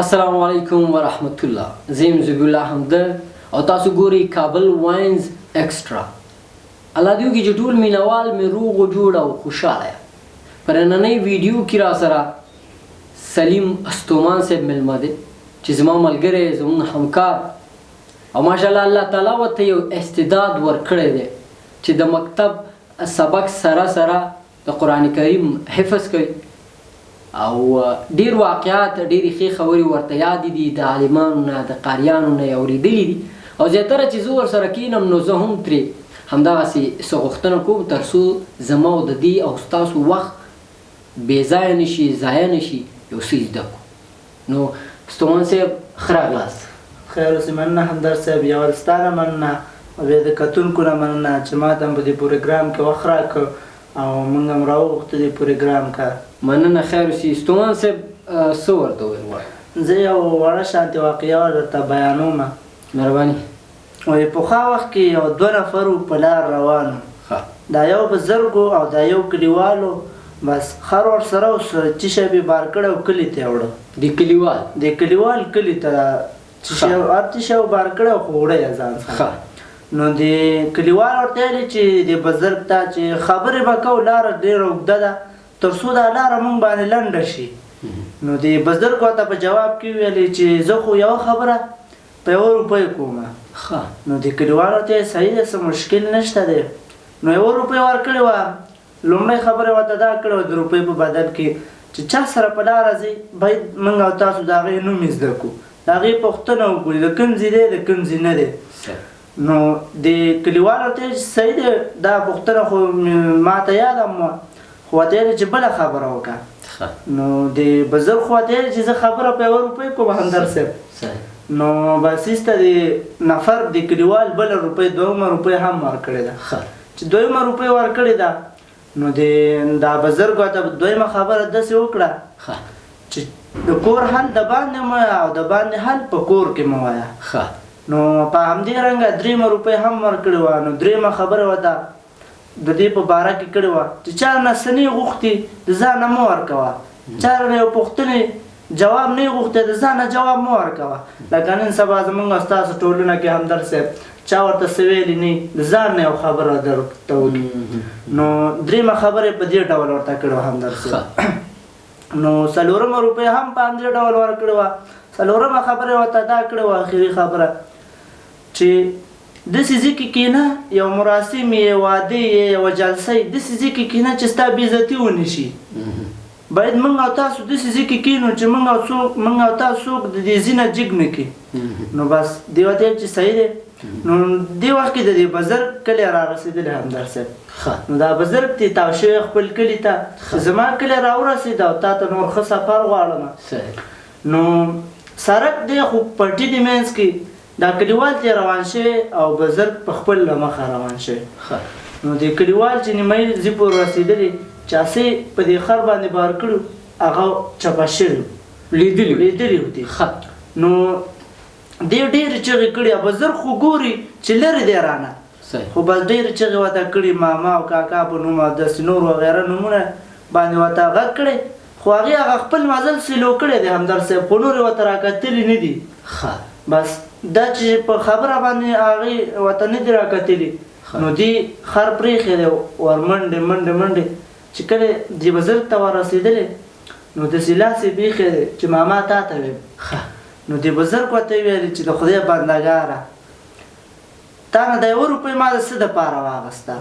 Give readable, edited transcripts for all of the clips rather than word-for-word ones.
السلام علیکم ورحمت الله. زیم زبی الله همدرد او تاسو ګوري کابل واینز ایکسټرا. الله دې وکړي چې ټول مینوال مې روغ او جوړ او خوشحاله یم. په نننۍ ویډیو کې را سره سلیم استومان صاحب مېلمه دی چې زما ملګری زموږ همکار او ماشاءالله الله تعالی ورته یو استعداد ورکړی دی چې د مکتب سبق سره سره د قرآن کریم حفظ کوي او ډیر واقعات ډیرې ښې خبرې ورته یادې دي د عالمانو نه د قاریانو نه یې اورېدلي دي او زیاتره چې زه ورسره کښېنم نو زه هم ترې همدغسې څه غوښتنه کوم تر څو زما او د دې او ستاسو وخت بېځایه نه شي ضایع نه شي یو څه زده کړو. نو ستومان صاحب ښه راغلاست. خیر اوسې مننه همدرد صاحب یوازې ستا نه مننه او بیا د کتونکو نه مننه چې ما ته هم په دې پروګرام کې وخت راکړ او موږ هم راوغوښتو دې پروګرام کار. مننه خیر اوسي. ستومان صاحب څه ورته وویل غواړې؟ زه یو وړه شانتې واقعه درته بیانوم. مهرباني. وایي پخوا وخت کې یو دوه نفر وو په لار روان وو. دا یو بزرګ او دا یو کلیوالو بس خر ورسره و چیشه به بار کړی او کلي ته یې وړه. د کلیوال کلي ته چیشه بار کړی او خو وړی یې ځان څخه. نو د کلیوال ورته ویلې چې د بزرګ ته چې خبرې به کوو لاره ډېره اوږده ده تر څو دا لاره موږ باندې لنډه شي. نو د بزرګ ورته په جواب کې ویلې چې زه خو یوه خبره په 1 روپۍ کومه. نو د کلیوال ورته ویل صحیح ده څه مشکل نشته دی. نو 1 روپۍ ورکړې وه. لومړۍ خبره ورته دا کړې وه د روپۍ په بدل کې چې چا سره په لاره ځئ باید موږ او تاسو د هغې نوم یې زده کړو د هغې پوښتنه وکړو د کوم ځای دی د کوم ځای نه دی. نو د کلیوال ورته ویل چې صحیح دی دا پوښتنه خو ما ته یاده وه خو ورته ویل چې بله خبره وکړه. نو د بزرګ خو ورته ویل چې زه خبره په 1 روپۍ کوم همدرد صاحب. نو بس ایسته د نفر د کلیوال بله روپۍ 2 روپۍ هم ورکړې ده چې 2 روپۍ ورکړې ده. نو دا بزرګ ورته دویمه خبره داسې وکړه چې د کور حل د باندې مه وایه او د باندې حل په کور کې مه وایه. نو په همدې رنګه 3 روپۍ هم ورکړې وه. نو درېیمه خبره ورته د دې په باره کې کړې وه چې چا نه څه نه غوښتي د ځانه مه ورکوه. چا نه یو پوښتنې جواب نه غوښتی د ځانه جواب مه ورکوه. لکه نن سبا زموږ او ستاسو ټولنه کې همدرد صاحب چا ورته څه ویلي نه د ځان نه یو خبره درته وکړي. نو درېیمه خبره یې په دې ډول ورته کړې وه همدرد صاحب. نو 4 روپۍ هم په همدې ډول ورکړې وه. 4مه خبره یې ورته دا کړې وه اخري خبره چې داسې ځای کې کښېنه یو مراسم یې واده یې یوه جلسه یې داسې ځای کې کښېنه چې ستا بېعزتي ونه شي. باید موږ او تاسو داسې ځای کې کښېنو چې موږ او تاسو څوک د دې ځای نه جګ نه کړي. نو بس دې ورته ویل چې صحیح دی. نو دې وخت کې د دې بزرګ کلی رارسېدلی همدرد صاحب. نو دا بزرګ ته تاو شوی خپل کلي ته چې زما کلی راورسېد او تا ته نور ښه سفر غواړم. نو سړک دی خو پټي د منځ کې دا کلیوال ته روان شوی او بزرګ په خپل له مخه روان شوی. نو د کلیوال چې نیمایي ځای پورې رسېدلي چې هسې په دې خر باندې بار کړو هغه چپه شوي لیدلي و دي. نو دې ډېرې چغې کړي بزرګ خو ګوري چې لرې دی رانه خو بس ډېرې چغې ورته کړي ماما او کاکا په نوم او داسې نور وغیره نومونه باندې ورته غږ کړی خو هغې هغه خپل مزل سلو کړی دی همدرد صاحب خو نور یې ورته راکتلي نه دي. بس دا چې په خبره باندې هغې ورته نه دي راکتلي نو دې خر پرېښی دی ورمنډې منډې چې کله دې بزرګ ته ورسېدلې نو داسې لاس یې بیخی دی چې ماما تا ته ویم. نو دې بزرګ ورته ویلې چې د خدای بندګاره تا نه د 1 روپۍ ما د څه دپاره واخېسته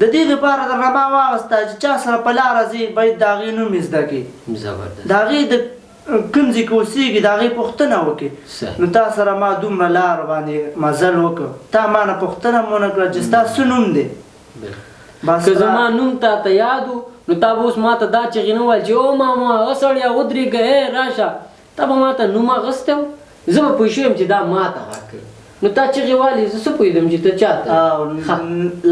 د دې دپاره درنه ما واخېسته چې چا سره په لاره ځي باید د هغې نوم یې زده کړي د هغې د کوم ځای کې اوسېږي د هغې پوښتنه وکړي. نو تا سره ما دومره لار باندې مزل وکړ تا ما نه پوښتنه هم ونه کړه چې ستا څه نوم دی. که زما نوم تا ته یاد و نو تا به اوس ما ته دا چغې نه ویل چې او ماما هغه سړیه ودرېږه راشه تا به ما ته نوم اخیستی و زه به پوه شویم چې دا ما ته غږ کوي. نو تا چغې والې زه څه پوهېدم چې ته چا ته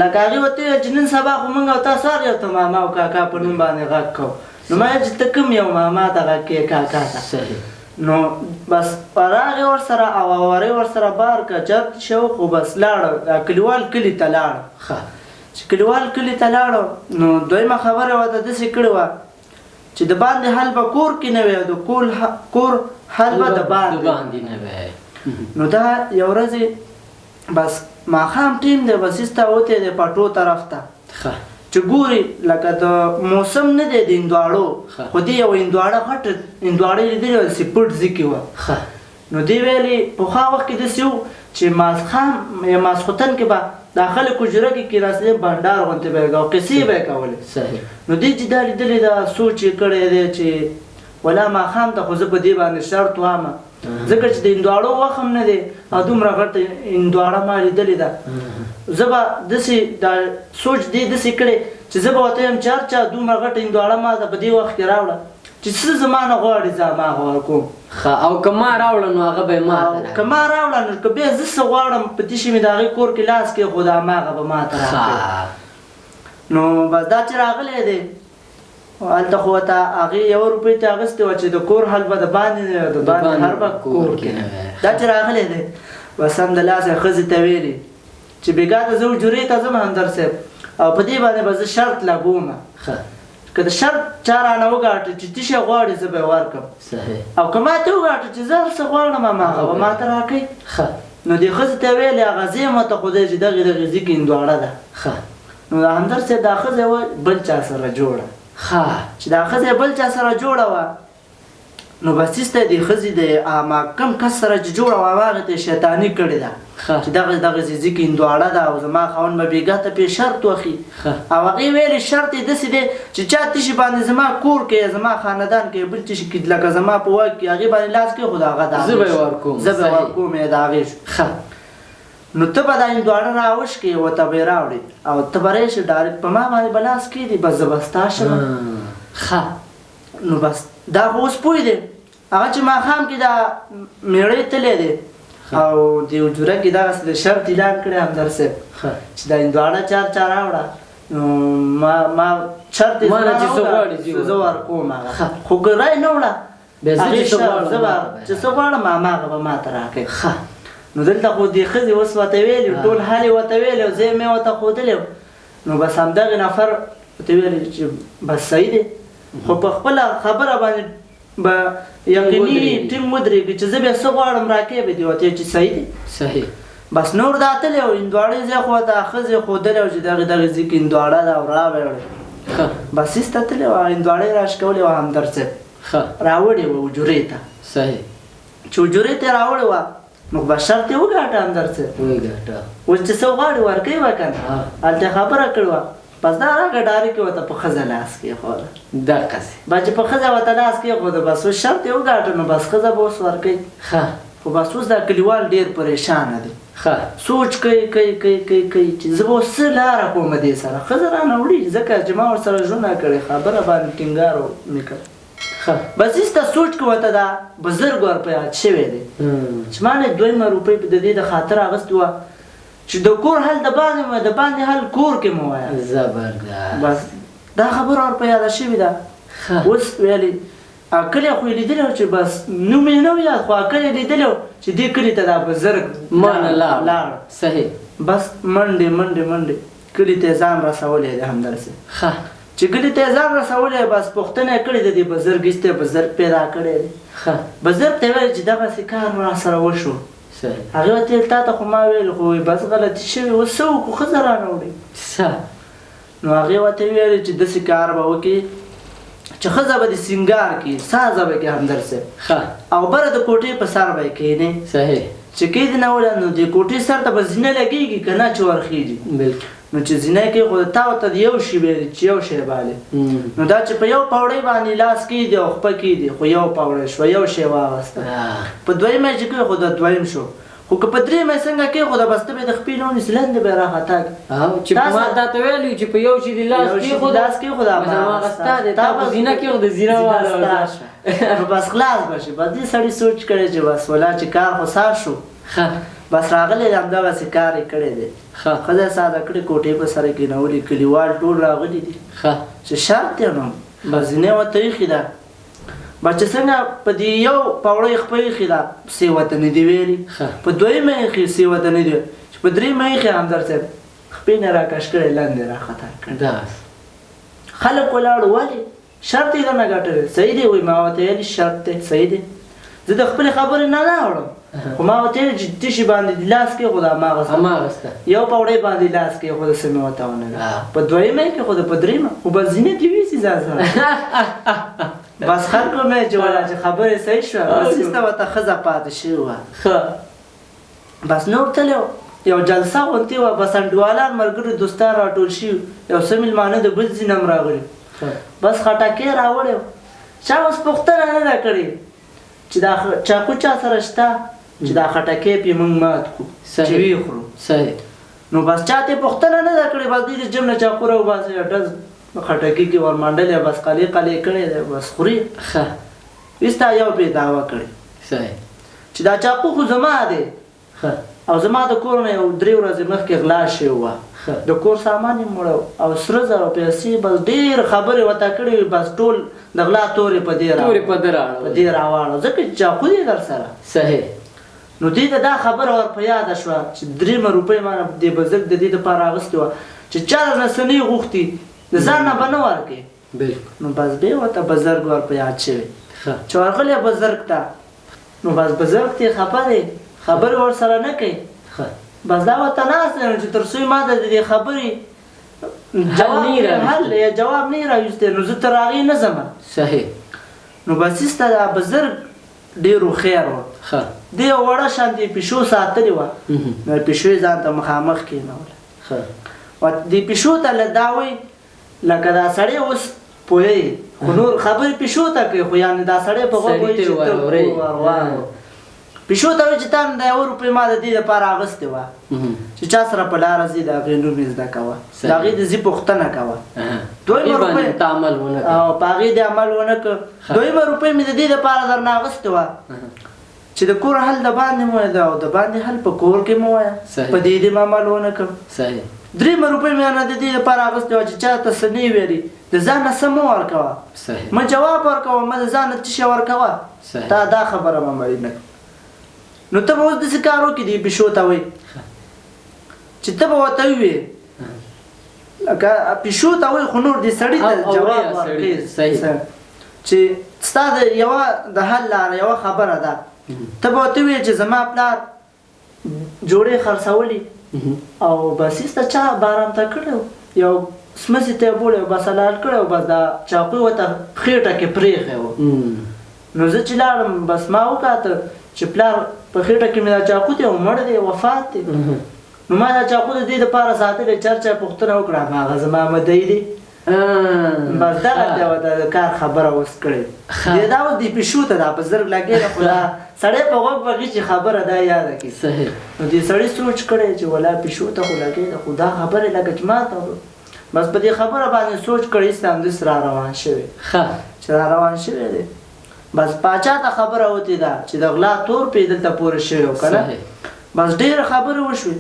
لکه هغې ورته ویل چې نن سبا خو موږ او تا سر یو ته ماما او کاکا په نوم باندې غږ کوو. نو ما ویل چې ته کوم یو ماما ته غږ کوې کاکا ته. نو بس راغې ورسره او اورې ورسره بار که جب شو خو بس لاړه کلیوال کلي ته لاړه. چې کلیوال کلي ته لاړه نو دویمه خبره ورته داسې کړې وه چې د باندې حل به کور کې نه وي او د کور حل به د باندې نه وي. نو دا یو ورځ بس ماښام ټیم دی بس ایسته وتی دی پټو طرف ته چې ګوري لکه د موسم نه دی د هندواړو خو دې یو هندواړه غټه هندواړه یې لیدلې وه داسې پټ ځکې وه نو دې ویلې پخوا وخت کې داسې و چې ماسخوتن کې به دا خلک حجره کې کېناستې بنډار غوندې به یې او قصې به یې کولې نو دې چې دا لیدلې دا سوچ یې کړی دی چې ولا ماښام ته خو زه په دې باندې شرط وامه ځکه چې د هندواړو وخت هم نه دی او دومره غټه هندواړه ما لیدلې ده زه به داسې دا سوچ دې داسې کړی چې زه به ورته یم چې هر چا دومره غټه هندواړه ما ته په دې وخت کې راوړه چې څه زما نه غواړي زه هماغه ورکوم او که ما راوړه نو هغه به یې ماته که ما راوړه نو که بیا زه څه غواړم په دې شي مې د هغې کور کې لاس کېښود هماغه به ماته راکړي نو بس دا چې راغلی دی هلته خو ورته هغې 1 روپۍ ته اخیستې وه چې د کور حل به د باندې نه وي د باندې هر به کور کې نه وي دا چې راغلی دی بس همدلاسه ښځې ته ویلې چې بېګا ته زه حجرې ته ځم همدر صاحب او په دې باندې به زه شرط لګوم که د شرط چا رانه وګاټه چې څه شی غواړي زه به یې ورکړم او که ما ته وګاټه چې زه هر څه غواړم هماغه به ما ته راکوي نو دې ښځې ته ویلې هغه ځې ماته خدای چې دغې ځي کې هندواړه ده نو د همدر صاحب دا ښځه وه بل چا سره جوړه چې دا ښځه بل چا سره جوړه وه نو بس ایسته دې ښځې د کم کس سره چې جوړه وه هماغې ته یې شیطاني کړې ده چې دغه ځي کې هندواړه ده او زما خاوند به بېګا ته پې شرط وخي او هغې ویلې شرط یې داسې دی چې چا تشي باندې زما کور کې زما خاندان کې بل تشي کې لکه زما په واک کې هغې باندې لاس کې خو د هغه زه به یې ورکوم یې د هغې شو نو ته به دا هندواړه راوشکې ورته به یې راوړې او ته به راشې ډایرکټ په ما باندې به لاس کېږدي بس زه به ستا شم نو بس دا خو اوس پوه دی هغه چې ماښام کې دا مېړی تللی دی او د حجره کې دغسې د شرط اعلان کړی همدر صاحب چې دا هندواړه چا راوړه نو ما شرط یې زه ورکوم هغه خو که رای نه وړه هغې شرط زه به چې څه غواړم هماغه به ما ته راکوي نو دلته خو دې ښځې اوس ورته ویلي ټول حال یې ورته ویلی او زه یې مې ورته ښودلی نو بس همدغې نفر ورته ویلي چې بس صحیح دی خو په خپله خبره باندې به یقیني ټیم ودرېږي چې زه بیا څه غواړم راکوې به دې ورته چې صحیح دی بس نور دا تللی او هندواړې ځای خو ورته ښځې ښودلی او چې دغې ځای کې هندواړه ده او راوړې بس ایسته تللی وه هندواړې راشکولې وه همدر صاحب راوړې وه حجرې ته چې حجرې ته یې راوړې وه نو به شرط یې وګاټه همدر صاحب اوس چې څه غواړي ورکوي به که نه هلته یې خبره کړې وه بس دا راکړه ډارې کې ورته په ښځه لاس کېښوده دقسې بس چې په ښځه ورته لاس کېښوده بس اوس شرط یې وګاټه نو بس ښځه به اوس ورکوي خو بس اوس دا کلیوال ډېر پریشانه دی سوچ کوي چې زه به اوس څه لاره کوم دې سره ښځه رانه وړي ځکه چې ما ورسره ژوند کړی خبره باندې ټینګار مې کړ بس ایسته سوچ کې ورته دا بزرګ ورپه یاد شوی دی چې ما نه 2 روپۍ د دې د خاطر اخیستې وه چې د کور حل د باندې حل کور کې مو وایه زبردست بس دا خبره ورپه یاده شوې ده اوس ویلې کلی خو یې لیدلی و چې بس نوم یې نه و یاد خو کلی یې لیدلی و چې دې کلي ته دا بزرګ مانه لاړ صحیح بس منډې کلي ته یې ځان رسولی دی همداسې چې کلي ته یې ځان رسولی بس پوښتنه یې کړې د دې بزرګ ایسته بزرګ پیدا کړی دی بزرګ ته یې ویل چې دغسې کار مو راسره وشو هغې ورته ویل تا ته خو ما ویل خو بس غلطي شوې اوس څه وکړو ښځه رانه وړي نو هغې ورته ویل چې داسې کار به وکړي چې ښځه به د سینګار کړي سازه به کړي همدر صاحب او بره د کوټې په سر به یې کښېنې چې کښېني نوله نو د کوټې سر ته به زینه لګېږي که نه چې ورخېږي نو چې زینه یې کوي خو تا ورته د یو شي ویلي چې یو شی بالې نو دا چې په یو پوړۍ باندې لاس کېږدي او خپه کېږدي خو یو پوړۍ شوه یو شی واغسته په دویمه چې کوي خو د دویم شو خو که په درېیمه یې څنګه کوي خو د بسته به یې د خپې نه ونیسي لاندې به یې راخطا کړي چې ما تا ته ویلي چې په یو شي دې لاس کېښود هماغه ستا دی تا په زینه کېښود د زینه والا نو بس خلاص به شي بس دې سړي سوچ کړی چې بس ولا چې کار خو سار شو بس راغلی دی همدغسې کار یې کړی دی ښځه یې ساده کړې کوټې په سره کېنولي کلیوال ټول راغلي دي چې شرط دی نو بس زینې ورته ایښې ده بس چې څنګه په دې یو پوړۍ خپه ایښې ده سې ورته نه دي ویلي په دویمه یې ایښې سې ورته نه دي چې په درېیمه یې ایښې همدر صاحب خپې نه راکش کړی لاندې راخطا کړی خلک ولاړو ولې شرط یې نه ګټلی صحیح دی وایي ما ورته ویلي شرط دی صحیح دی زه د خپلې خبرې نه وړم خو ما ورته ویل چې تشي باندې لاس کېښود هماغسته یو په وړۍ باندې لاس کېښوده څه مې ورته ونه ویل په دویمه یې کېښوده په دریمه خو بس ځینې دې ویسي ځان سره بس خلکو مې چې ولا چې خبرې صحیح شوه بس ایسته ورته ښځه پاتې شوې وه بس نور تللی یو جلسه غونتې وه بس انډیوالان ملګري دوستان راټول شوي یو څه مېلمانه د بل ځای نه هم راغلي بس خټکې راوړی چا اوس پوښتنه نه ده کړې چې دا چاقو چا سره شته چې دا خټکې پې موږ مات کړو چې ویې خورو نو بس چا ته پوښتنه نه ده کړې بس دوی د جېب نه چاقو راوباسي ډز خټکي کې ور منډلې بس قلې قلې کړې ده بس خوري ایسته یو پې دعوه کړې چې دا چاقو خو زما دی او زما د کور نه یو 3 ورځې مخکې غلا شوې وه د کور سامان یې مړ او سره زره پیسې بس ډېر خبرې ورته کړې وې بس ټول د غلا تورې په دې راواړه ځکه چې چاقو دی در سره صحیح نو دوی ته دا خبره ور په یاده شوه چې 3 روپۍ مانه دې بزرګ د دې دپاره اخیستې وه چې چا درنه څه نه غوښتي د ځان نه به نه ورکړې نو بس بیا ورته بزرګ ور په یاد شوی چې ورغلی بزرګ ته نو بس بزرګ ته خبرې ورسره نه کوي بس دا ورته ناست دی چې تر څو ما د دې خبرې جواب نه یې راویستی نو زه تر هغې نه ځمه صحیح نو بس ایسته دا بزرګ ډېر هوښیار وه دې یو وړه شانتې پیشو ساتلې وه نو پیشو یې ځان ته مخامخ کېنوله دې پیشو ته دا وایي لکه دا سړی اوس پوهېږي خو نور خبرې پیشو ته کوي خو یعنې دا سړی په غوږ وایي چې ته پیشو ته وایي چې تا نن دا 1 روپۍ ما د دې دپاره اخیستې وه چې چا سره په لاره ځي د هغې نوم یې زده کوه د هغې د ځي پوښتنه کوه 2 روپۍ او په هغې دې عمل ونه کړ 2 روپۍ مې د دې دپاره درنه اخیستې وه چې د کور حل د باندې مو وایه او د باندې حل په کور کې مو وایه په دې دې م عمل ونه کړ 3 روپۍ مې نه د دې دپاره اخیستې وه چې چا ته څه نه ویلي د ځان نه څه مه ورکوه مه جواب ورکوه مه د ځان نه څه شی ورکوه تا دا خبره مه مړي نه نو ته به اوس داسې کار وکړې دې پیشو ته وایي چې ته به ورته ووایې لکه پیشو ته وایي خو نور دې سړي ته جواب ورکړې چې ستا د یوه د حل لاره یوه خبره ده ته به ورته ووایې چې زما پلار جوړې خرڅولي او بس ایسته چا باران ته کړی یو سمسې ته یې بوړی او بس حلال کړی او بس دا چاقو یې ورته خېټه کې پرېښی و نو زه چې لاړم بس ما وکاته چې پلار په خېټه کې مې دا چاقو دی او مړ دی وفات دی نو ما دا چاقو د دې دپاره ساتلی چا پوښتنه وکړه هغه زما مدعي دی بس دغه دی د کار خبره اوس کړې دا اوس دې پیشو ته دا بزرګ لګېده خو دا سړی په غوږ وغي چې خبره دا یاده کړي نو دې سړي سوچ کړی چې ولا پیشو ته خو لګېده خو دا خبرې لکه چې ما ته بس په دې خبره باندې سوچ کړی ایسته همداسې را روان شوی چې را روان شوی دی بس پاچا ته خبره وتې ده چې د غلا تور پې دلته پورې شوی و که نه بس ډېرې خبرې وشوې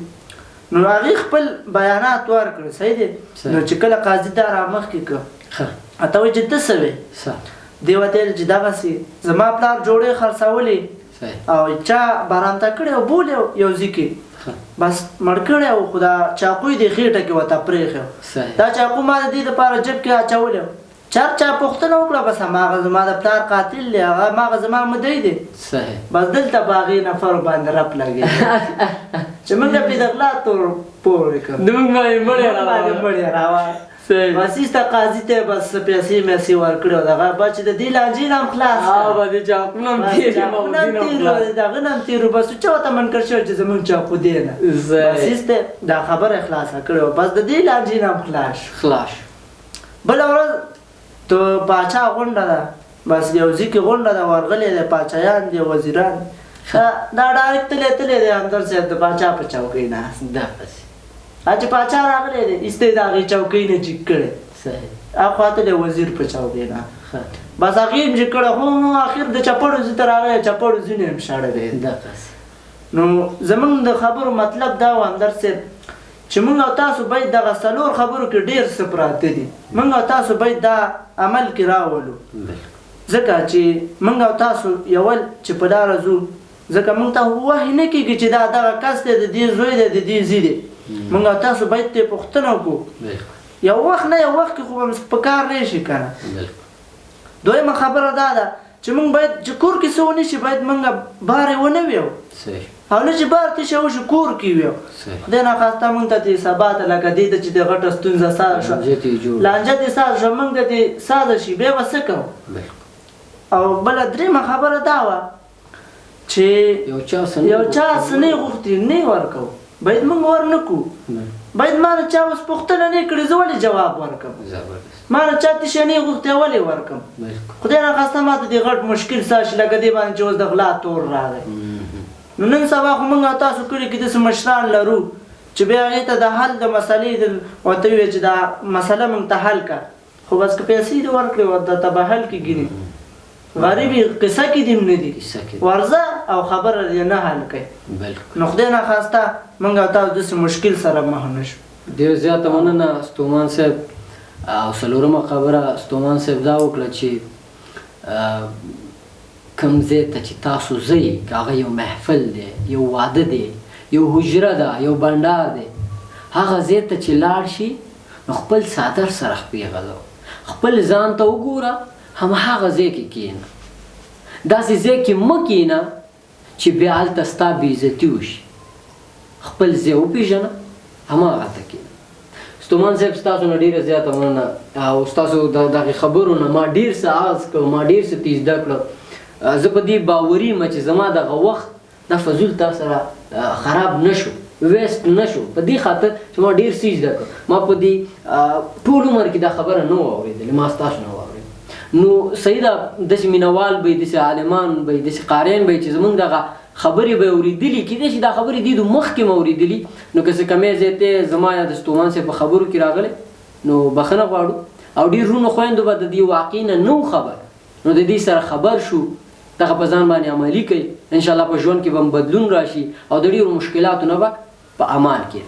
نو هغې خپل بیانات ورکړه صحیح دی نو چې کله قاضي دا را مخکې کړه ته وایي چې ته څه وې دې ورته ویل چې دغسې زما پلار جوړې خرڅولې او چا باران ته کړی او بولې یو ځای کې بس مړ کړی و خو دا چاقو یې دې خېټه کې ورته پرېښی دا چاقو ما د دې دپاره جب کې اچولی چا پوښتنه وکړه بس هماغه زما د پلار قاتل دی هغه هماغه زما مدعي دی بس دلته په هغې نفرو باندې رپ لګېد چې موږ پرې د غلا تور پورې کړو زموږ باندې مړی راوړ بس ایسته قاضي ته بس پیسې میسې ورکړې وه دغه بس چې د دې لانجې نه هم خلاص دغه نه هم تېر بس چا ورته منکر شوی چې زموږ چاقو دی نه بس ایسته دا خبره خلاصه کړې وه بس د دې لانجې نه هم خلاص بله ورځ تو باچا غونډه ده بس یو ځای کې غونډه ده ورغلی دی پاچایان دي وزیران دا ډایرکټ تللی دی همدر صاحب د باچا په چوکۍ ناست چې باچا راغلی دی ایسته یې د هغې چوکۍ نه جګ کړی هاخوا تللی وزیر په چوکۍ نه بس هغې هم جګ کړی خو اخر د چپړو ځای ته راغلی چپړو ځینې هم شړلی نو زموږ د خبرو مطلب دا و همدر صاحب چې موږ او تاسو باید دغه 4 خبرو کې ډېر څه پراته دي موږ او تاسو باید دا عمل کې راولو ځکه چې موږ او تاسو یول چې په لاره ځو ځکه موږ ته وحي نه کېږي چې دا دغه کس دی د دې زوی دی د دې زوی دی موږ او تاسو باید ترې پوښتنه وکړو یو وخت نه یو وخت کې خو به په کار راشي که نه دویمه خبره دا ده چې موږ باید چې کور کې څه ونه شي باید موږ بار یې ونه ویو او نه چې بار تشه وشي کور کې ویو خدای ناخواسته موږ ته دې سبا ته لکه دې ته چې د غټه ستونزه ساده شوه لانجه دې ساده شوه موږ ته دې ساده شي بیا به څه کوو او بله درېیمه خبره دا وه چې یو چا څه نه غوښتي نه ورکوو باید موږ ورنه کړو باید ما نه چا اوس پوښتنه نه کړې زه ولې جواب ورکړم ما نه چا تشه نه غوښتې ولې ورکړم خدای ناخواسته ما ته دې غټ مشکل ساشي لکه دې باندې چې اوس د غلا تور راغی نو نن سبا خو موږ او تاسو کلي کې داسې مشران لرو چې بیا هغې ته د حل د مسلې ورته وویل چې دا مسله موږ ته حل کړه خو بس که پیسې دې ورکړې ورته به حل کې ګینې غریبي قصه کې دې نه دي ورځه او خبره دې نه حل کوي نو خدای ناخواسته موږ او تاسو داسې مشکل سره مخ نه شو ډېر زیاته مننه ستومان صاحب او څلورمه خبره ستومان صاحب دا وکړه چې کوم ځای ته چې تاسو ځئ که هغه یو محفل دی یو واده دی یو حجره ده یو بنډار دی هغه ځای ته چې لاړ شي نو خپل څادر سره خپې غځو خپل ځان ته وګوره هماغه ځای کې کښېنه داسې ځای کې مه کښېنه چې بیا هلته ستا بېعزتي وشي خپل ځای وپېژنه هماغه ته کښېنه ستومان صاحب ستاسو نه ډېره زیاته مننه او ستاسو د دغې خبرو نه ما ډېر څه آز کړ ما ډېر څه تېز زده کړه زه په دې باوري یم چې زما دغه وخت دا فضول تا سره خراب نه شو ویسټ نه شو په دې خاطر چې ما ډېر څه زده کړ ما په دې ټول عمر کې دا خبره نه وه اورېدلې ما ستاسو نه وه اورېدلې نو صحیح ده داسې مینهوال به وي داسې عالمان به وي داسې قاریان به وي چې زموږ دغه خبرې به یې اورېدلي کېدای شي دا خبرې دې د مخکې مو اورېدلي نو که څه کمی زیاتې زما یا د ستومان صاحب په خبرو کې راغلی نو بخښنه غواړو او ډېر رونو خویندو به د دې واقع نه نه خبر نو د دې سره خبر شو دغه په ځان باندې عملي کوي انشاءالله په ژوند کې به بدلون راشي او د ډېرو مشکلاتو نه به په امان کې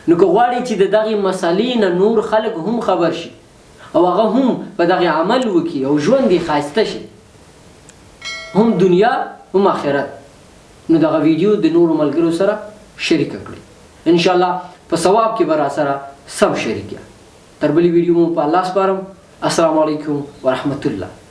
نو که غواړئ چې د دغې مسلې نه نور خلک هم خبر شي او هغه هم په دغې عمل وکړي او ژوند یې ښایسته شي هم دنیا هم آخرت نو دغه ویډیو د نورو ملګرو سره شریکه کړئ انشاءالله په ثواب کې به راسره سم شریک یاست تر بلې ویډیو مو په الله سپارم السلام علیکم ورحمت الله